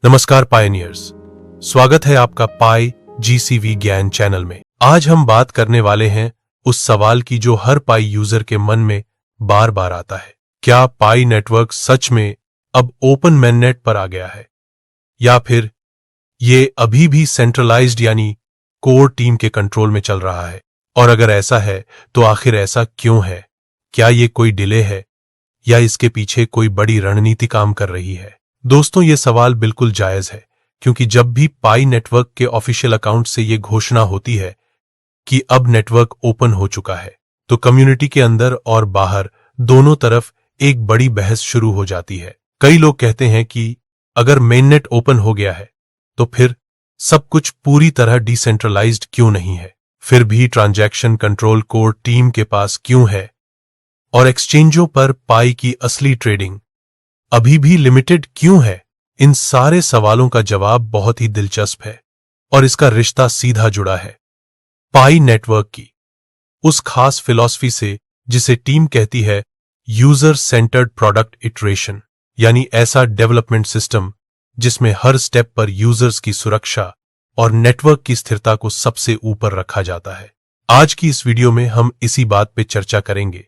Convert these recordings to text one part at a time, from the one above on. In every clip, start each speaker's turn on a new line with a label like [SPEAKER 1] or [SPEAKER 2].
[SPEAKER 1] नमस्कार पायनियर्स, स्वागत है आपका पाई जीसीवी ज्ञान चैनल में। आज हम बात करने वाले हैं उस सवाल की जो हर पाई यूजर के मन में बार बार आता है। क्या पाई नेटवर्क सच में अब ओपन मैननेट पर आ गया है, या फिर ये अभी भी सेंट्रलाइज्ड यानी कोर टीम के कंट्रोल में चल रहा है? और अगर ऐसा है तो आखिर ऐसा क्यों है? क्या ये कोई डिले है या इसके पीछे कोई बड़ी रणनीति काम कर रही है? दोस्तों, ये सवाल बिल्कुल जायज है, क्योंकि जब भी पाई नेटवर्क के ऑफिशियल अकाउंट से ये घोषणा होती है कि अब नेटवर्क ओपन हो चुका है, तो कम्युनिटी के अंदर और बाहर दोनों तरफ एक बड़ी बहस शुरू हो जाती है। कई लोग कहते हैं कि अगर मेननेट ओपन हो गया है तो फिर सब कुछ पूरी तरह डिसेंट्रलाइज्ड क्यों नहीं है? फिर भी ट्रांजैक्शन कंट्रोल कोर टीम के पास क्यों है? और एक्सचेंजों पर पाई की असली ट्रेडिंग अभी भी लिमिटेड क्यों है? इन सारे सवालों का जवाब बहुत ही दिलचस्प है और इसका रिश्ता सीधा जुड़ा है पाई नेटवर्क की उस खास फिलॉसफी से जिसे टीम कहती है यूजर सेंटर्ड प्रोडक्ट इटरेशन, यानी ऐसा डेवलपमेंट सिस्टम जिसमें हर स्टेप पर यूजर्स की सुरक्षा और नेटवर्क की स्थिरता को सबसे ऊपर रखा जाता है। आज की इस वीडियो में हम इसी बात पे चर्चा करेंगे,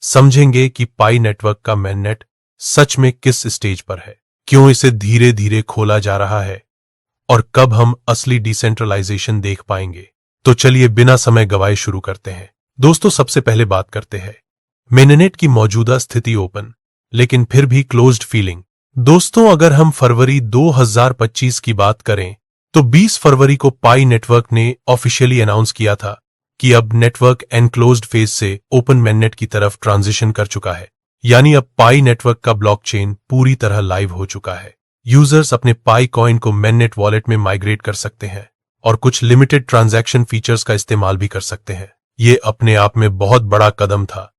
[SPEAKER 1] समझेंगे कि पाई नेटवर्क का मेननेट सच में किस स्टेज पर है, क्यों इसे धीरे धीरे खोला जा रहा है और कब हम असली डिसेंट्रलाइजेशन देख पाएंगे। तो चलिए बिना समय गवाए शुरू करते हैं। दोस्तों, सबसे पहले बात करते हैं मेननेट की मौजूदा स्थिति ओपन लेकिन फिर भी क्लोज्ड फीलिंग। दोस्तों, अगर हम फरवरी 2025 की बात करें तो 20 फरवरी को पाई नेटवर्क ने ऑफिशियली अनाउंस किया था कि अब नेटवर्क एनक्लोज्ड फेज से ओपन मेननेट की तरफ ट्रांजिशन कर चुका है, यानी अब पाई नेटवर्क का ब्लॉकचेन पूरी तरह लाइव हो चुका है। यूजर्स अपने पाई कॉइन को मेननेट वॉलेट में माइग्रेट कर सकते हैं और कुछ लिमिटेड ट्रांजैक्शन फीचर्स का इस्तेमाल भी कर सकते हैं। ये अपने आप में बहुत बड़ा कदम था,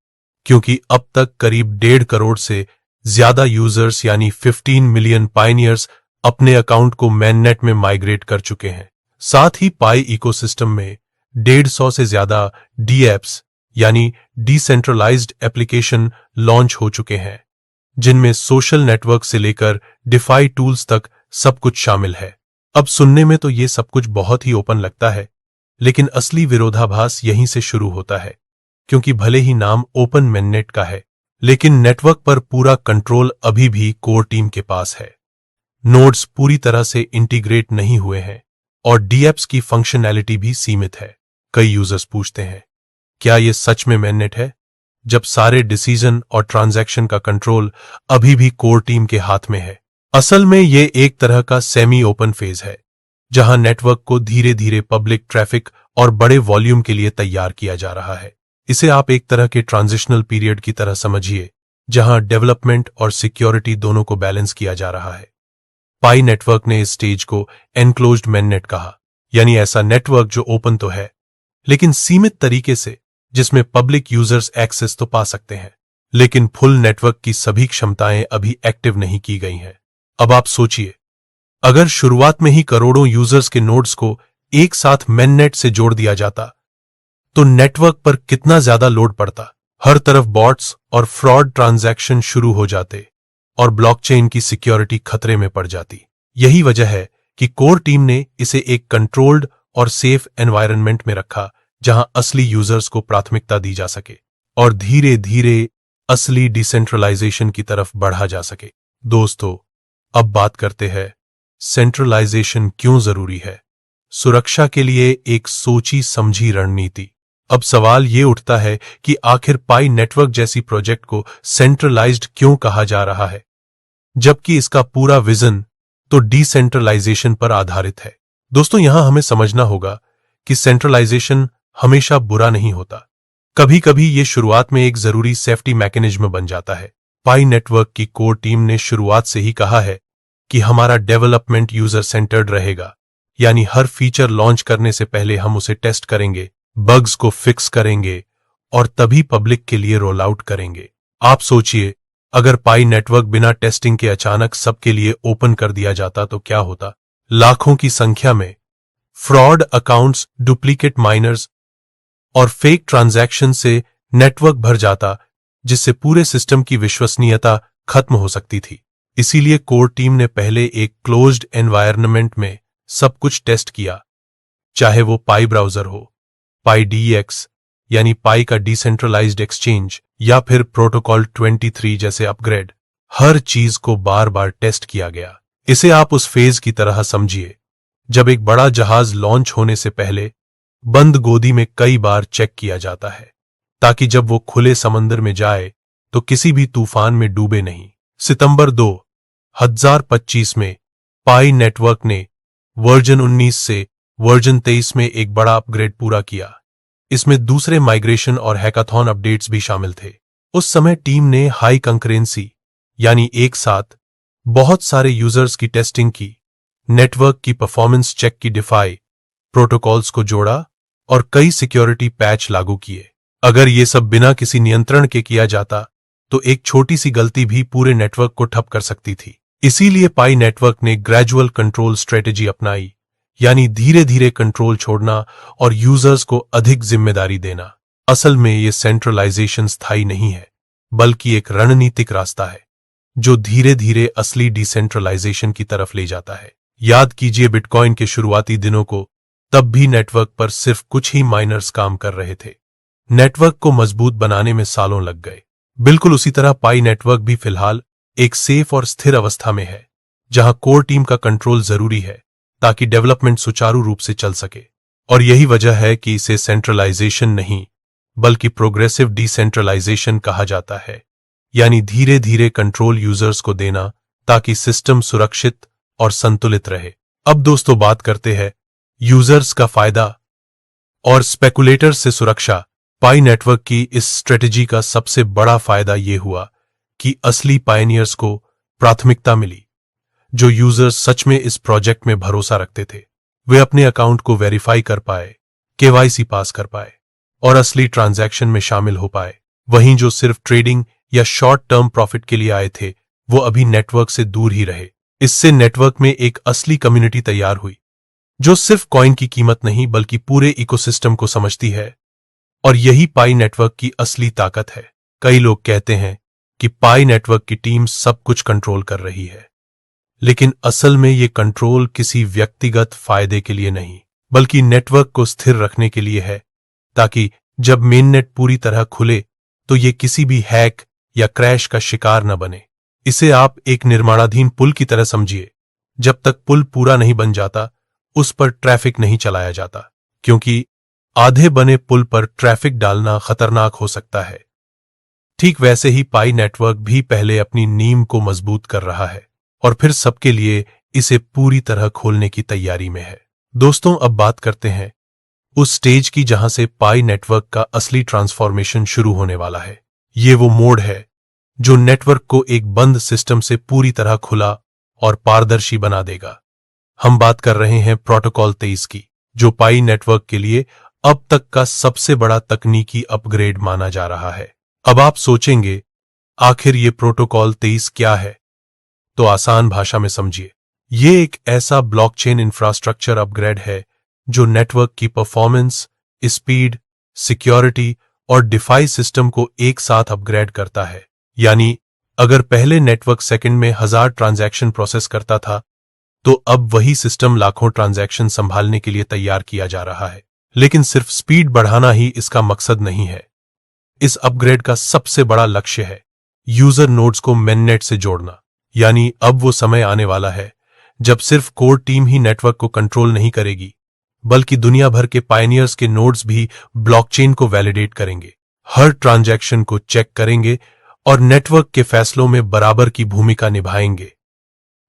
[SPEAKER 1] क्योंकि अब तक करीब 1.5 करोड़ से ज्यादा यूजर्स यानी 15 मिलियन पायनियर्स अपने अकाउंट को मेननेट में माइग्रेट कर चुके हैं। साथ ही पाई इकोसिस्टम में 150 से ज्यादा डीएप्स यानी डिसेंट्रलाइज्ड एप्लीकेशन लॉन्च हो चुके हैं, जिनमें सोशल नेटवर्क से लेकर डिफाई टूल्स तक सब कुछ शामिल है। अब सुनने में तो ये सब कुछ बहुत ही ओपन लगता है, लेकिन असली विरोधाभास यहीं से शुरू होता है, क्योंकि भले ही नाम ओपन मेननेट का है, लेकिन नेटवर्क पर पूरा कंट्रोल अभी भी कोर टीम के पास है। नोड्स पूरी तरह से इंटीग्रेट नहीं हुए हैं और डीएप्स की फंक्शनैलिटी भी सीमित है। कई यूजर्स पूछते हैं, क्या ये सच में मेननेट है, जब सारे डिसीजन और ट्रांजैक्शन का कंट्रोल अभी भी कोर टीम के हाथ में है? असल में ये एक तरह का सेमी ओपन फेज है, जहां नेटवर्क को धीरे धीरे पब्लिक ट्रैफिक और बड़े वॉल्यूम के लिए तैयार किया जा रहा है। इसे आप एक तरह के ट्रांजिशनल पीरियड की तरह समझिए, जहां डेवलपमेंट और सिक्योरिटी दोनों को बैलेंस किया जा रहा है। पाई नेटवर्क ने इस स्टेज को एनक्लोज्ड मेननेट कहा, यानी ऐसा नेटवर्क जो ओपन तो है लेकिन सीमित तरीके से, जिसमें पब्लिक यूजर्स एक्सेस तो पा सकते हैं, लेकिन फुल नेटवर्क की सभी क्षमताएं अभी एक्टिव नहीं की गई हैं। अब आप सोचिए, अगर शुरुआत में ही करोड़ों यूजर्स के नोड्स को एक साथ मेननेट से जोड़ दिया जाता तो नेटवर्क पर कितना ज्यादा लोड पड़ता। हर तरफ बॉट्स और फ्रॉड ट्रांजैक्शन शुरू हो जाते और ब्लॉकचेन की सिक्योरिटी खतरे में पड़ जाती। यही वजह है कि कोर टीम ने इसे एक कंट्रोल्ड और सेफ एनवायरनमेंट में रखा, जहां असली यूजर्स को प्राथमिकता दी जा सके और धीरे धीरे असली डिसेंट्रलाइजेशन की तरफ बढ़ा जा सके। दोस्तों, अब बात करते हैं सेंट्रलाइजेशन क्यों जरूरी है। सुरक्षा के लिए एक सोची समझी रणनीति। अब सवाल ये उठता है कि आखिर पाई नेटवर्क जैसी प्रोजेक्ट को सेंट्रलाइज्ड क्यों कहा जा रहा है, जबकि इसका पूरा विजन तो डिसेंट्रलाइजेशन पर आधारित है। दोस्तों, यहां हमें समझना होगा कि सेंट्रलाइजेशन हमेशा बुरा नहीं होता। कभी कभी ये शुरुआत में एक जरूरी सेफ्टी मैकेनिज्म बन जाता है। पाई नेटवर्क की कोर टीम ने शुरुआत से ही कहा है कि हमारा डेवलपमेंट यूजर सेंटर्ड रहेगा, यानी हर फीचर लॉन्च करने से पहले हम उसे टेस्ट करेंगे, बग्स को फिक्स करेंगे और तभी पब्लिक के लिए रोल आउट करेंगे। आप सोचिए, अगर पाई नेटवर्क बिना टेस्टिंग के अचानक सबके लिए ओपन कर दिया जाता तो क्या होता? लाखों की संख्या में फ्रॉड अकाउंट्स, डुप्लीकेट माइनर्स और फेक ट्रांजैक्शन से नेटवर्क भर जाता, जिससे पूरे सिस्टम की विश्वसनीयता खत्म हो सकती थी। इसीलिए कोर टीम ने पहले एक क्लोज्ड एनवायरनमेंट में सब कुछ टेस्ट किया, चाहे वो पाई ब्राउजर हो, पाई डीएक्स यानी पाई का डिसेंट्रलाइज्ड एक्सचेंज, या फिर प्रोटोकॉल 23 जैसे अपग्रेड। हर चीज को बार बार टेस्ट किया गया। इसे आप उस फेज की तरह समझिए जब एक बड़ा जहाज लॉन्च होने से पहले बंद गोदी में कई बार चेक किया जाता है, ताकि जब वो खुले समंदर में जाए तो किसी भी तूफान में डूबे नहीं। सितंबर 2025 में पाई नेटवर्क ने वर्जन 19 से वर्जन 23 में एक बड़ा अपग्रेड पूरा किया। इसमें दूसरे माइग्रेशन और हैकाथॉन अपडेट्स भी शामिल थे। उस समय टीम ने हाई कंकरेंसी यानी एक साथ बहुत सारे यूजर्स की टेस्टिंग की, नेटवर्क की परफॉर्मेंस चेक की, डिफाई प्रोटोकॉल्स को जोड़ा और कई सिक्योरिटी पैच लागू किए। अगर ये सब बिना किसी नियंत्रण के किया जाता तो एक छोटी सी गलती भी पूरे नेटवर्क को ठप कर सकती थी। इसीलिए पाई नेटवर्क ने ग्रेजुअल कंट्रोल स्ट्रेटेजी अपनाई, यानी धीरे धीरे कंट्रोल छोड़ना और यूजर्स को अधिक जिम्मेदारी देना। असल में ये सेंट्रलाइजेशन स्थायी नहीं है, बल्कि एक रणनीतिक रास्ता है जो धीरे धीरे असली डिसेंट्रलाइजेशन की तरफ ले जाता है। याद कीजिए बिटकॉइन के शुरुआती दिनों को, तब भी नेटवर्क पर सिर्फ कुछ ही माइनर्स काम कर रहे थे। नेटवर्क को मजबूत बनाने में सालों लग गए। बिल्कुल उसी तरह पाई नेटवर्क भी फिलहाल एक सेफ और स्थिर अवस्था में है, जहां कोर टीम का कंट्रोल जरूरी है ताकि डेवलपमेंट सुचारू रूप से चल सके। और यही वजह है कि इसे सेंट्रलाइजेशन नहीं बल्कि प्रोग्रेसिव डिसेंट्रलाइजेशन कहा जाता है, यानी धीरे धीरे कंट्रोल यूजर्स को देना ताकि सिस्टम सुरक्षित और संतुलित रहे। अब दोस्तों बात करते हैं यूजर्स का फायदा और स्पेकुलेटर्स से सुरक्षा। पाई नेटवर्क की इस स्ट्रेटेजी का सबसे बड़ा फायदा यह हुआ कि असली पायनियर्स को प्राथमिकता मिली। जो यूजर्स सच में इस प्रोजेक्ट में भरोसा रखते थे, वे अपने अकाउंट को वेरीफाई कर पाए, केवाईसी पास कर पाए और असली ट्रांजैक्शन में शामिल हो पाए। वहीं जो सिर्फ ट्रेडिंग या शॉर्ट टर्म प्रॉफिट के लिए आए थे, वो अभी नेटवर्क से दूर ही रहे। इससे नेटवर्क में एक असली कम्युनिटी तैयार हुई जो सिर्फ कॉइन की कीमत नहीं बल्कि पूरे इकोसिस्टम को समझती है। और यही पाई नेटवर्क की असली ताकत है। कई लोग कहते हैं कि पाई नेटवर्क की टीम सब कुछ कंट्रोल कर रही है, लेकिन असल में ये कंट्रोल किसी व्यक्तिगत फायदे के लिए नहीं बल्कि नेटवर्क को स्थिर रखने के लिए है, ताकि जब मेननेट पूरी तरह खुले तो ये किसी भी हैक या क्रैश का शिकार न बने। इसे आप एक निर्माणाधीन पुल की तरह समझिए। जब तक पुल पूरा नहीं बन जाता, उस पर ट्रैफिक नहीं चलाया जाता, क्योंकि आधे बने पुल पर ट्रैफिक डालना खतरनाक हो सकता है। ठीक वैसे ही पाई नेटवर्क भी पहले अपनी नींव को मजबूत कर रहा है और फिर सबके लिए इसे पूरी तरह खोलने की तैयारी में है। दोस्तों, अब बात करते हैं उस स्टेज की जहां से पाई नेटवर्क का असली ट्रांसफॉर्मेशन शुरू होने वाला है। ये वो मोड है जो नेटवर्क को एक बंद सिस्टम से पूरी तरह खुला और पारदर्शी बना देगा। हम बात कर रहे हैं प्रोटोकॉल 23 की, जो पाई नेटवर्क के लिए अब तक का सबसे बड़ा तकनीकी अपग्रेड माना जा रहा है। अब आप सोचेंगे, आखिर ये प्रोटोकॉल 23 क्या है? तो आसान भाषा में समझिए, ये एक ऐसा ब्लॉकचेन इंफ्रास्ट्रक्चर अपग्रेड है जो नेटवर्क की परफॉर्मेंस, स्पीड, सिक्योरिटी और डिफाई सिस्टम को एक साथ अपग्रेड करता है। यानी अगर पहले नेटवर्क सेकंड में 1000 ट्रांजैक्शन प्रोसेस करता था, तो अब वही सिस्टम लाखों ट्रांजैक्शन संभालने के लिए तैयार किया जा रहा है। लेकिन सिर्फ स्पीड बढ़ाना ही इसका मकसद नहीं है। इस अपग्रेड का सबसे बड़ा लक्ष्य है यूजर नोड्स को मेननेट से जोड़ना। यानी अब वो समय आने वाला है जब सिर्फ कोर टीम ही नेटवर्क को कंट्रोल नहीं करेगी, बल्कि दुनिया भर के पायनियर्स के नोड्स भी ब्लॉकचेन को वैलिडेट करेंगे, हर ट्रांजैक्शन को चेक करेंगे और नेटवर्क के फैसलों में बराबर की भूमिका निभाएंगे।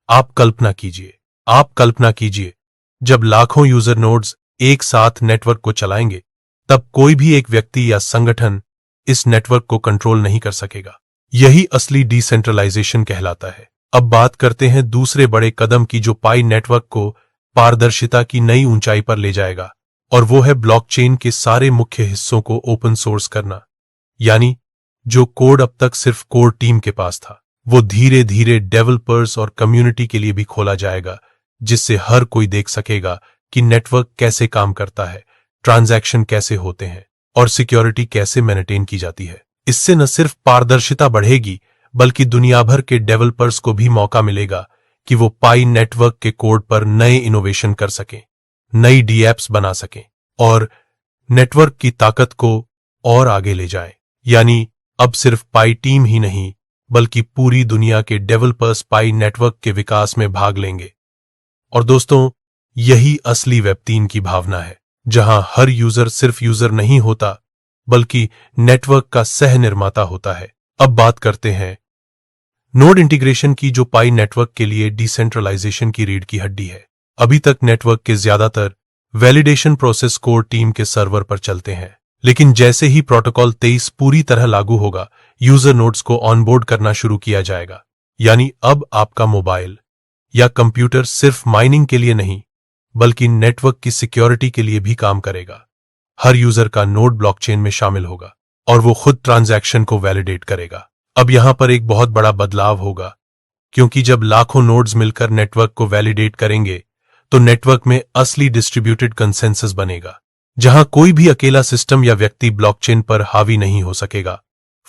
[SPEAKER 1] आप कल्पना कीजिए जब लाखों यूजर नोड्स एक साथ नेटवर्क को चलाएंगे, तब कोई भी एक व्यक्ति या संगठन इस नेटवर्क को कंट्रोल नहीं कर सकेगा। यही असली डिसेंट्रलाइजेशन कहलाता है। अब बात करते हैं दूसरे बड़े कदम की, जो पाई नेटवर्क को पारदर्शिता की नई ऊंचाई पर ले जाएगा, और वो है ब्लॉकचेन के सारे मुख्य हिस्सों को ओपन सोर्स करना। यानी जो कोड अब तक सिर्फ कोर टीम के पास था, वो धीरे धीरे डेवलपर्स और कम्युनिटी के लिए भी खोला जाएगा, जिससे हर कोई देख सकेगा कि नेटवर्क कैसे काम करता है, ट्रांजैक्शन कैसे होते हैं और सिक्योरिटी कैसे मेंटेन की जाती है। इससे न सिर्फ पारदर्शिता बढ़ेगी, बल्कि दुनिया भर के डेवलपर्स को भी मौका मिलेगा कि वो पाई नेटवर्क के कोड पर नए इनोवेशन कर सकें, नई डीएप्स बना सकें और नेटवर्क की ताकत को और आगे ले जाएं। यानी अब सिर्फ पाई टीम ही नहीं, बल्कि पूरी दुनिया के डेवलपर्स पाई नेटवर्क के विकास में भाग लेंगे। और दोस्तों, यही असली वेब3 की भावना है, जहां हर यूजर सिर्फ यूजर नहीं होता, बल्कि नेटवर्क का सह निर्माता होता है। अब बात करते हैं नोड इंटीग्रेशन की, जो पाई नेटवर्क के लिए डिसेंट्रलाइजेशन की रीढ़ की हड्डी है। अभी तक नेटवर्क के ज्यादातर वैलिडेशन प्रोसेस कोर टीम के सर्वर पर चलते हैं, लेकिन जैसे ही प्रोटोकॉल 23 पूरी तरह लागू होगा, यूजर नोड्स को ऑनबोर्ड करना शुरू किया जाएगा। यानी अब आपका मोबाइल या कंप्यूटर सिर्फ माइनिंग के लिए नहीं, बल्कि नेटवर्क की सिक्योरिटी के लिए भी काम करेगा। हर यूजर का नोड ब्लॉकचेन में शामिल होगा और वो खुद ट्रांजैक्शन को वैलिडेट करेगा। अब यहां पर एक बहुत बड़ा बदलाव होगा, क्योंकि जब लाखों नोड्स मिलकर नेटवर्क को वैलिडेट करेंगे, तो नेटवर्क में असली डिस्ट्रीब्यूटेड कंसेंसस बनेगा, जहां कोई भी अकेला सिस्टम या व्यक्ति ब्लॉकचेन पर हावी नहीं हो सकेगा।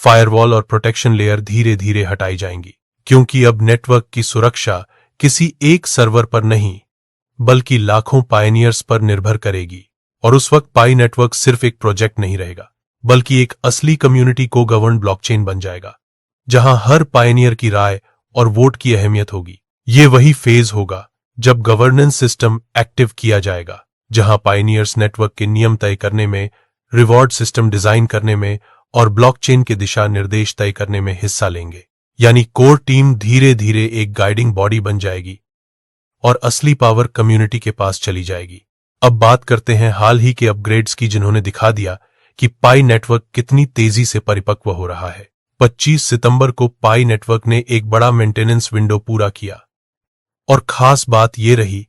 [SPEAKER 1] फायरवॉल और प्रोटेक्शन लेयर धीरे धीरे हटाई जाएंगी, क्योंकि अब नेटवर्क की सुरक्षा किसी एक सर्वर पर नहीं, बल्कि लाखों पायनियर्स पर निर्भर करेगी। और उस वक्त पाई नेटवर्क सिर्फ एक प्रोजेक्ट नहीं रहेगा, बल्कि एक असली कम्युनिटी को गवर्न ब्लॉकचेन बन जाएगा, जहां हर पायनियर की राय और वोट की अहमियत होगी। ये वही फेज होगा जब गवर्नेंस सिस्टम एक्टिव किया जाएगा, जहां पायनियर्स नेटवर्क के नियम तय करने में, रिवॉर्ड सिस्टम डिजाइन करने में और ब्लॉकचेन के दिशा निर्देश तय करने में हिस्सा लेंगे। यानी कोर टीम धीरे धीरे एक गाइडिंग बॉडी बन जाएगी और असली पावर कम्युनिटी के पास चली जाएगी। अब बात करते हैं हाल ही के अपग्रेड्स की, जिन्होंने दिखा दिया कि पाई नेटवर्क कितनी तेजी से परिपक्व हो रहा है। 25 सितंबर को पाई नेटवर्क ने एक बड़ा मेंटेनेंस विंडो पूरा किया, और खास बात यह रही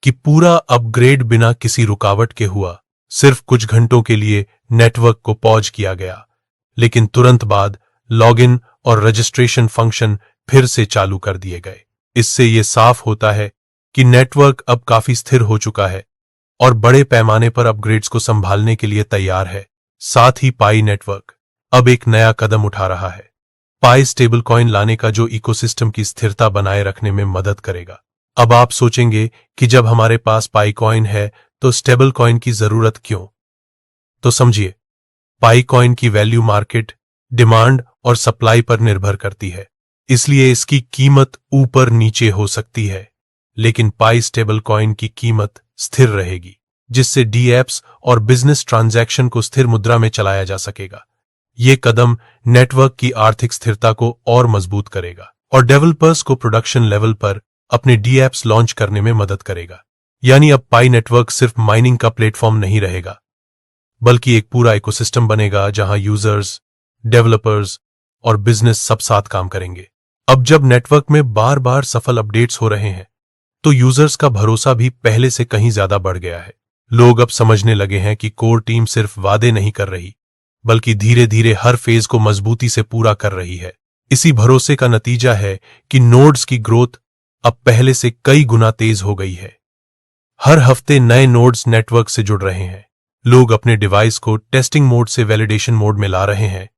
[SPEAKER 1] कि पूरा अपग्रेड बिना किसी रुकावट के हुआ। सिर्फ कुछ घंटों के लिए नेटवर्क को पॉज किया गया, लेकिन तुरंत बाद लॉगिन और रजिस्ट्रेशन फंक्शन फिर से चालू कर दिए गए। इससे यह साफ होता है कि नेटवर्क अब काफी स्थिर हो चुका है और बड़े पैमाने पर अपग्रेड्स को संभालने के लिए तैयार है। साथ ही पाई नेटवर्क अब एक नया कदम उठा रहा है, पाई स्टेबल कॉइन लाने का, जो इकोसिस्टम की स्थिरता बनाए रखने में मदद करेगा। अब आप सोचेंगे कि जब हमारे पास पाई कॉइन है तो स्टेबल कॉइन की जरूरत क्यों? तो समझिए, पाई कॉइन की वैल्यू मार्केट, डिमांड और सप्लाई पर निर्भर करती है, इसलिए इसकी कीमत ऊपर नीचे हो सकती है। लेकिन पाई स्टेबल कॉइन की कीमत स्थिर रहेगी, जिससे डीएप्स और बिजनेस ट्रांजैक्शन को स्थिर मुद्रा में चलाया जा सकेगा। ये कदम नेटवर्क की आर्थिक स्थिरता को और मजबूत करेगा और डेवलपर्स को प्रोडक्शन लेवल पर अपने डीएप्स लॉन्च करने में मदद करेगा। यानी अब पाई नेटवर्क सिर्फ माइनिंग का प्लेटफॉर्म नहीं रहेगा, बल्कि एक पूरा इकोसिस्टम बनेगा, जहां यूजर्स, डेवलपर्स और बिजनेस सब साथ काम करेंगे। अब जब नेटवर्क में बार बार सफल अपडेट्स हो रहे हैं, तो यूजर्स का भरोसा भी पहले से कहीं ज्यादा बढ़ गया है। लोग अब समझने लगे हैं कि कोर टीम सिर्फ वादे नहीं कर रही, बल्कि धीरे धीरे हर फेज को मजबूती से पूरा कर रही है। इसी भरोसे का नतीजा है कि नोड्स की ग्रोथ अब पहले से कई गुना तेज हो गई है। हर हफ्ते नए नोड्स नेटवर्क से जुड़ रहे हैं। लोग अपने डिवाइस को टेस्टिंग मोड से वैलिडेशन मोड में ला रहे हैं,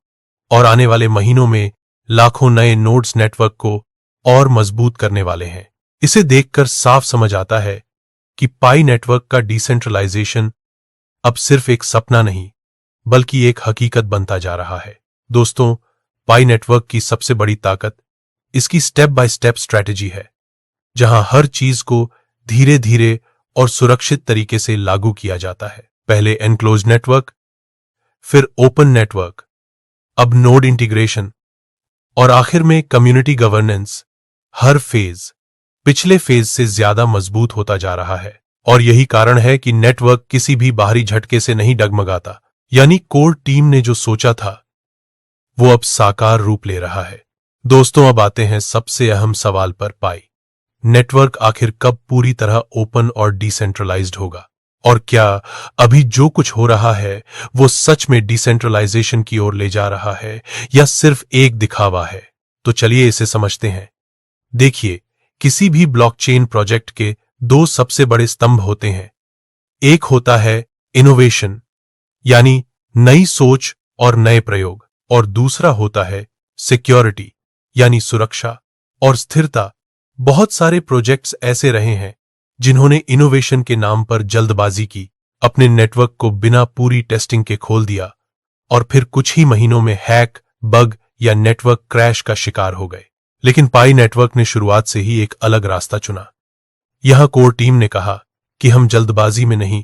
[SPEAKER 1] और आने वाले महीनों में लाखों नए नोड्स नेटवर्क को और मजबूत करने वाले हैं। इसे देखकर साफ समझ आता है कि पाई नेटवर्क का डिसेंट्रलाइजेशन अब सिर्फ एक सपना नहीं, बल्कि एक हकीकत बनता जा रहा है। दोस्तों, पाई नेटवर्क की सबसे बड़ी ताकत इसकी स्टेप बाय स्टेप स्ट्रैटेजी है, जहां हर चीज को धीरे धीरे और सुरक्षित तरीके से लागू किया जाता है। पहले एनक्लोज नेटवर्क, फिर ओपन नेटवर्क, अब नोड इंटीग्रेशन और आखिर में कम्युनिटी गवर्नेंस। हर फेज पिछले फेज से ज्यादा मजबूत होता जा रहा है, और यही कारण है कि नेटवर्क किसी भी बाहरी झटके से नहीं डगमगाता। यानी कोर टीम ने जो सोचा था, वो अब साकार रूप ले रहा है। दोस्तों, अब आते हैं सबसे अहम सवाल पर। पाई नेटवर्क आखिर कब पूरी तरह ओपन और डिसेंट्रलाइज्ड होगा? और क्या अभी जो कुछ हो रहा है वो सच में डिसेंट्रलाइजेशन की ओर ले जा रहा है, या सिर्फ एक दिखावा है? तो चलिए इसे समझते हैं। देखिए, किसी भी ब्लॉकचेन प्रोजेक्ट के दो सबसे बड़े स्तंभ होते हैं। एक होता है इनोवेशन, यानी नई सोच और नए प्रयोग, और दूसरा होता है सिक्योरिटी, यानी सुरक्षा और स्थिरता। बहुत सारे प्रोजेक्ट्स ऐसे रहे हैं जिन्होंने इनोवेशन के नाम पर जल्दबाजी की, अपने नेटवर्क को बिना पूरी टेस्टिंग के खोल दिया और फिर कुछ ही महीनों में हैक, बग या नेटवर्क क्रैश का शिकार हो गए। लेकिन पाई नेटवर्क ने शुरुआत से ही एक अलग रास्ता चुना। यहां कोर टीम ने कहा कि हम जल्दबाजी में नहीं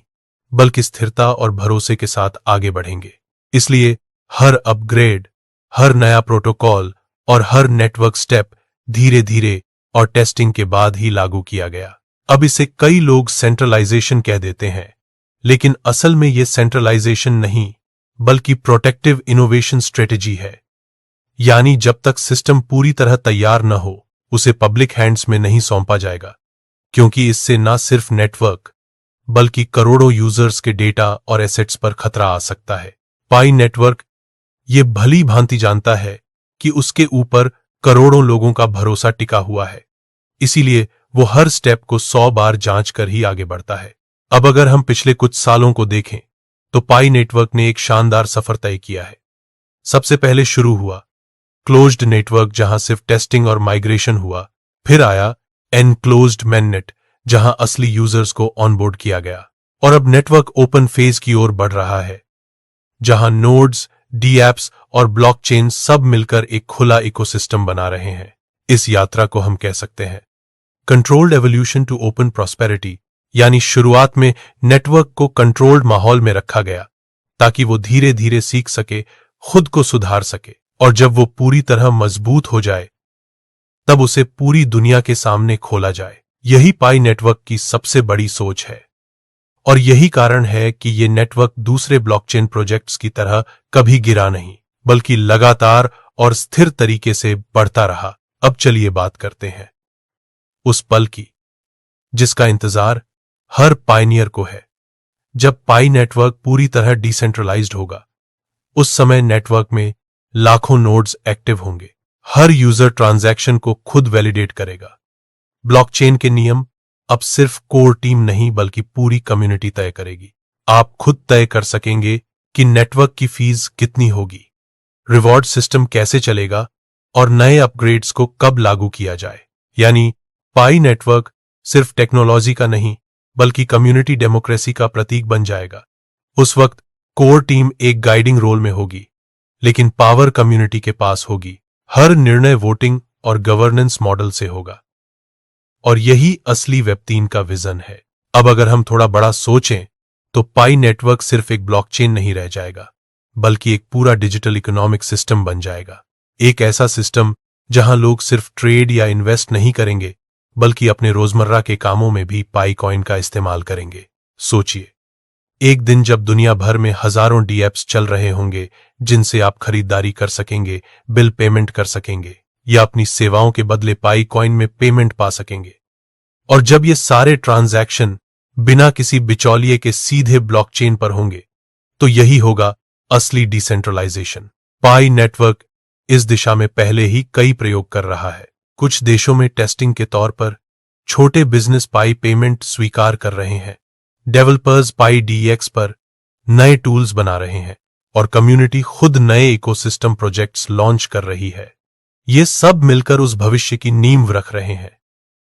[SPEAKER 1] बल्कि स्थिरता और भरोसे के साथ आगे बढ़ेंगे। इसलिए हर अपग्रेड, हर नया प्रोटोकॉल और हर नेटवर्क स्टेप धीरे धीरे और टेस्टिंग के बाद ही लागू किया गया। अब इसे कई लोग सेंट्रलाइजेशन कह देते हैं, लेकिन असल में यह सेंट्रलाइजेशन नहीं बल्कि प्रोटेक्टिव इनोवेशन स्ट्रेटेजी है। यानी जब तक सिस्टम पूरी तरह तैयार न हो उसे पब्लिक हैंड्स में नहीं सौंपा जाएगा, क्योंकि इससे न सिर्फ नेटवर्क बल्कि करोड़ों यूजर्स के डेटा और एसेट्स पर खतरा आ सकता है। पाई नेटवर्क ये भली भांति जानता है कि उसके ऊपर करोड़ों लोगों का भरोसा टिका हुआ है, इसीलिए वो हर स्टेप को 100 बार जांच कर ही आगे बढ़ता है। अब अगर हम पिछले कुछ सालों को देखें तो पाई नेटवर्क ने एक शानदार सफर तय किया है। सबसे पहले शुरू हुआ क्लोज्ड नेटवर्क, जहां सिर्फ टेस्टिंग और माइग्रेशन हुआ। फिर आया एनक्लोज्ड मेननेट, जहां असली यूजर्स को ऑनबोर्ड किया गया। और अब नेटवर्क ओपन फेज की ओर बढ़ रहा है, जहां नोड्स, डीएप्स और ब्लॉकचेन सब मिलकर एक खुला इकोसिस्टम बना रहे हैं। इस यात्रा को हम कह सकते हैं controlled evolution to open prosperity, यानी शुरुआत में नेटवर्क को कंट्रोल्ड माहौल में रखा गया ताकि वो धीरे धीरे सीख सके, खुद को सुधार सके, और जब वो पूरी तरह मजबूत हो जाए तब उसे पूरी दुनिया के सामने खोला जाए। यही पाई नेटवर्क की सबसे बड़ी सोच है और यही कारण है कि ये नेटवर्क दूसरे ब्लॉकचेन प्रोजेक्ट्स की तरह कभी गिरा नहीं, बल्कि लगातार और स्थिर तरीके से बढ़ता रहा। अब चलिए बात करते हैं उस पल की जिसका इंतजार हर पायनियर को है, जब पाई नेटवर्क पूरी तरह डिसेंट्रलाइज्ड होगा। उस समय नेटवर्क में लाखों नोड्स एक्टिव होंगे, हर यूजर ट्रांजैक्शन को खुद वैलिडेट करेगा। ब्लॉकचेन के नियम अब सिर्फ कोर टीम नहीं बल्कि पूरी कम्युनिटी तय करेगी। आप खुद तय कर सकेंगे कि नेटवर्क की फीस कितनी होगी, रिवॉर्ड सिस्टम कैसे चलेगा और नए अपग्रेड्स को कब लागू किया जाए। यानी पाई नेटवर्क सिर्फ टेक्नोलॉजी का नहीं बल्कि कम्युनिटी डेमोक्रेसी का प्रतीक बन जाएगा। उस वक्त कोर टीम एक गाइडिंग रोल में होगी, लेकिन पावर कम्युनिटी के पास होगी। हर निर्णय वोटिंग और गवर्नेंस मॉडल से होगा और यही असली वेब3 का विजन है। अब अगर हम थोड़ा बड़ा सोचें तो पाई नेटवर्क सिर्फ एक ब्लॉकचेन नहीं रह जाएगा बल्कि एक पूरा डिजिटल इकोनॉमिक सिस्टम बन जाएगा। एक ऐसा सिस्टम जहां लोग सिर्फ ट्रेड या इन्वेस्ट नहीं करेंगे बल्कि अपने रोजमर्रा के कामों में भी पाई कॉइन का इस्तेमाल करेंगे। सोचिए, एक दिन जब दुनिया भर में हजारों डीएप्स चल रहे होंगे जिनसे आप खरीदारी कर सकेंगे, बिल पेमेंट कर सकेंगे या अपनी सेवाओं के बदले पाई कॉइन में पेमेंट पा सकेंगे। और जब ये सारे ट्रांजैक्शन बिना किसी बिचौलिए के सीधे ब्लॉकचेन पर होंगे तो यही होगा असली डिसेंट्रलाइजेशन। पाई नेटवर्क इस दिशा में पहले ही कई प्रयोग कर रहा है। कुछ देशों में टेस्टिंग के तौर पर छोटे बिजनेस पाई पेमेंट स्वीकार कर रहे हैं, डेवलपर्स पाई डीएक्स पर नए टूल्स बना रहे हैं और कम्युनिटी खुद नए इकोसिस्टम प्रोजेक्ट्स लॉन्च कर रही है। ये सब मिलकर उस भविष्य की नींव रख रहे हैं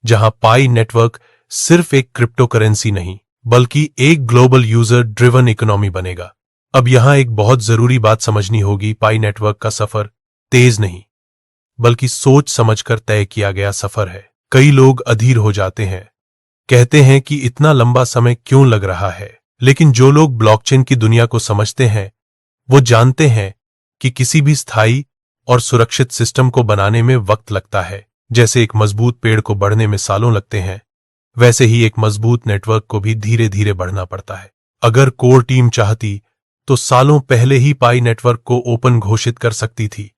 [SPEAKER 1] जहां पाई नेटवर्क सिर्फ एक क्रिप्टो करेंसी नहीं बल्कि एक ग्लोबल यूजर ड्रिवन इकोनॉमी बनेगा। अब यहां एक बहुत जरूरी बात समझनी होगी, पाई नेटवर्क का सफर तेज नहीं बल्कि सोच समझकर तय किया गया सफर है। कई लोग अधीर हो जाते हैं, कहते हैं कि इतना लंबा समय क्यों लग रहा है, लेकिन जो लोग ब्लॉकचेन की दुनिया को समझते हैं वो जानते हैं कि किसी भी स्थायी और सुरक्षित सिस्टम को बनाने में वक्त लगता है। जैसे एक मजबूत पेड़ को बढ़ने में सालों लगते हैं, वैसे ही एक मजबूत नेटवर्क को भी धीरे धीरे बढ़ना पड़ता है। अगर कोर टीम चाहती तो सालों पहले ही पाई नेटवर्क को ओपन घोषित कर सकती थी,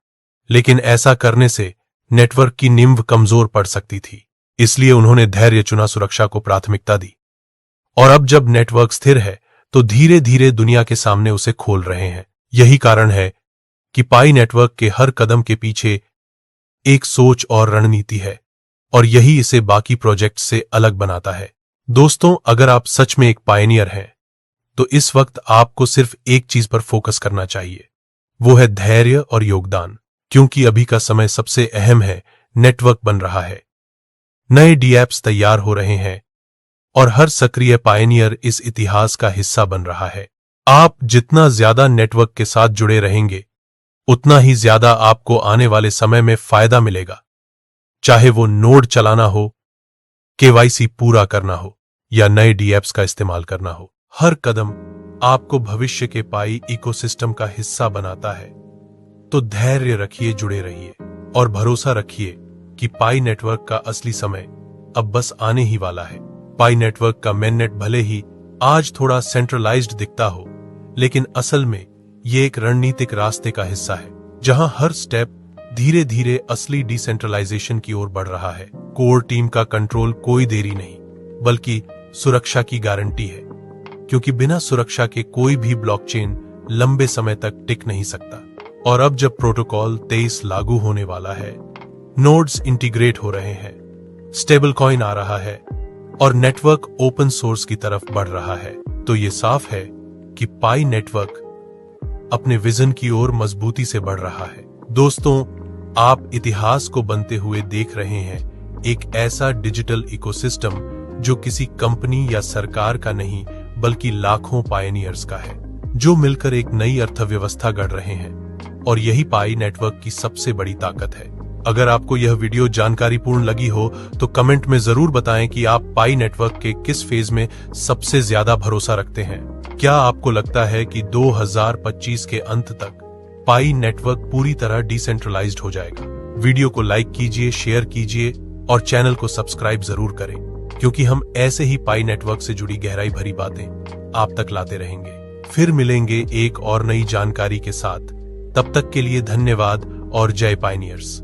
[SPEAKER 1] लेकिन ऐसा करने से नेटवर्क की नींव कमजोर पड़ सकती थी। इसलिए उन्होंने धैर्य चुना, सुरक्षा को प्राथमिकता दी। और अब जब नेटवर्क स्थिर है तो धीरे धीरे दुनिया के सामने उसे खोल रहे हैं। यही कारण है कि पाई नेटवर्क के हर कदम के पीछे एक सोच और रणनीति है और यही इसे बाकी प्रोजेक्ट से अलग बनाता है। दोस्तों, अगर आप सच में एक पायनियर हैं तो इस वक्त आपको सिर्फ एक चीज पर फोकस करना चाहिए, वो है धैर्य और योगदान। क्योंकि अभी का समय सबसे अहम है, नेटवर्क बन रहा है, नए डीएप्स तैयार हो रहे हैं और हर सक्रिय पायनियर इस इतिहास का हिस्सा बन रहा है। आप जितना ज्यादा नेटवर्क के साथ जुड़े रहेंगे, उतना ही ज्यादा आपको आने वाले समय में फायदा मिलेगा, चाहे वो नोड चलाना हो, केवाईसी पूरा करना हो या नए डीएप्स का इस्तेमाल करना हो। हर कदम आपको भविष्य के पाई इकोसिस्टम का हिस्सा बनाता है। तो धैर्य रखिए, जुड़े रहिए और भरोसा रखिए कि पाई नेटवर्क का असली समय अब बस आने ही वाला है। पाई नेटवर्क का मेननेट भले ही आज थोड़ा सेंट्रलाइज्ड दिखता हो, लेकिन असल में ये एक रणनीतिक रास्ते का हिस्सा है, जहां हर स्टेप धीरे धीरे असली डिसेंट्रलाइजेशन की ओर बढ़ रहा है। कोर टीम का कंट्रोल कोई देरी नहीं, बल्कि सुरक्षा की गारंटी है, क्योंकि बिना सुरक्षा के कोई भी ब्लॉकचेन लंबे समय तक टिक नहीं सकता। और अब जब प्रोटोकॉल 23 लागू होने वाला है, नोड्स इंटीग्रेट हो रहे हैं, स्टेबल कॉइन आ रहा है और नेटवर्क ओपन सोर्स की तरफ बढ़ रहा है, तो ये साफ है कि पाई नेटवर्क अपने विजन की ओर मजबूती से बढ़ रहा है। दोस्तों, आप इतिहास को बनते हुए देख रहे हैं, एक ऐसा डिजिटल इकोसिस्टम जो किसी कंपनी या सरकार का नहीं, बल्कि लाखों पायनियर्स का है, जो मिलकर एक नई अर्थव्यवस्था गढ़ रहे हैं। और यही पाई नेटवर्क की सबसे बड़ी ताकत है। अगर आपको यह वीडियो जानकारीपूर्ण लगी हो तो कमेंट में जरूर बताएं कि आप पाई नेटवर्क के किस फेज में सबसे ज्यादा भरोसा रखते हैं। क्या आपको लगता है कि 2025 के अंत तक पाई नेटवर्क पूरी तरह डिसेंट्रलाइज्ड हो जाएगा? वीडियो को लाइक कीजिए, शेयर कीजिए और चैनल को सब्सक्राइब जरूर करें, क्योंकि हम ऐसे ही पाई नेटवर्क से जुड़ी गहराई भरी बातें आप तक लाते रहेंगे। फिर मिलेंगे एक और नई जानकारी के साथ। तब तक के लिए धन्यवाद और जय पायनियर्स।